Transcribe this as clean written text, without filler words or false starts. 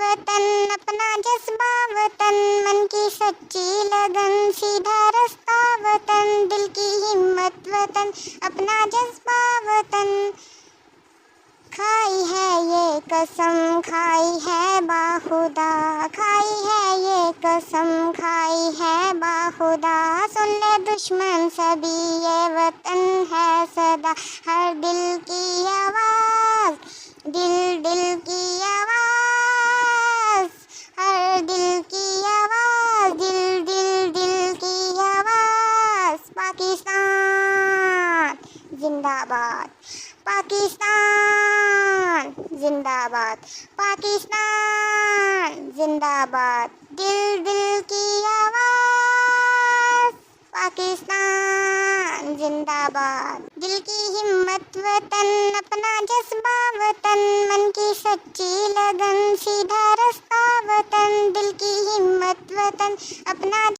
वतन, अपना जज्बा वतन, मन की सच्ची लगन, सीधा रास्ता वतन, दिल की हिम्मत वतन, अपना जज्बा वतन। खाई है ये कसम, खाई है बाखुदा, खाई है ये कसम, खाई है बाखुदा। सुन ले दुश्मन सभी, ये वतन है सदा, हर दिल की आवाज़, दिल दिल की आवाज़, हर दिल की आवाज़, दिल दिल दिल की आवाज़। पाकिस्तान जिंदाबाद, पाकिस्तान जिंदाबाद, पाकिस्तान जिंदाबाद, दिल दिल की आवाज़। पाकिस्तान जिंदाबाद, दिल की हिम्मत वतन, अपना जज्बा वतन, मन की सच्ची लगन, सीधा रास्ता वतन, दिल की हिम्मत वतन, अपना